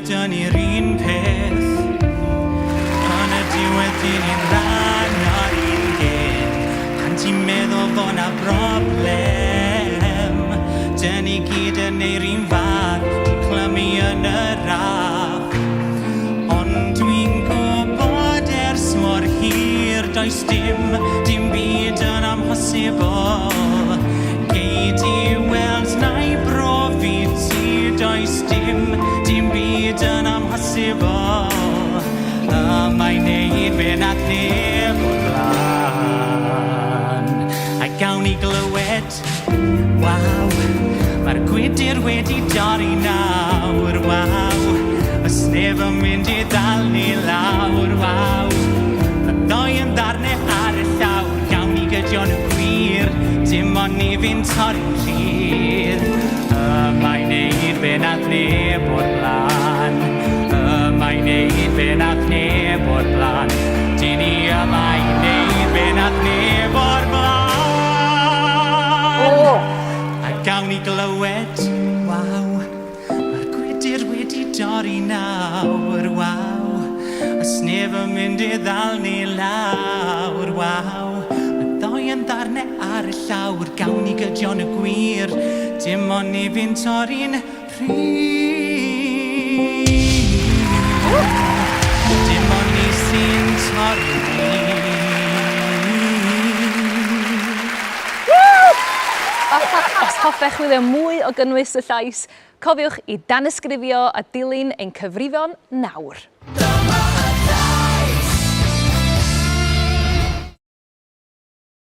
gyda ni'r un peth. Yn y diwedd dyn ni'n rhan o'r un gen. Pan ti'n meddwl bod na broblem, dyn ni gyd yn neud un fath, ti'n clymu yn y raff. Ond dwi'n gwybod ers mor hir, does dim byd yn amhosibl. Gei di weld na'i brofi ti, does dim byd yn amhosibl. Mae'n neud fe nath neb o'r blaen. A gawn ni glywed, waw, mae'r gwydr wedi dorri nawr, waw. Os neb yn mynd i ddal ni lawr, waw. Y ddoi yn ddarnau ar y llawr, gawn ni gydion y gwir, dim ond ni fi'n torri'n rhydd. Mae'n neud fe nath neb o'r blaen. Mae'n neud fe nath neb o'r blaen. Dyn ni yma'n neud fe nath neb o'r blaen. A gawn ni glywed, waw, mae'r gwydr wedi dorri nawr, waw. Os neb yn mynd i ddal ni lawr, waw. Y ddoi yn ddarnau ar y llawr, gawn ni gydion y gwir, dim ond ni fi'n torri'n rhydd. Dim ond ni sy'n torri'n rhydd. Os hoffech chwilio mwy o gynnwys y llais, cofiwch i danysgrifio a dilyn ein cyfrifon nawr.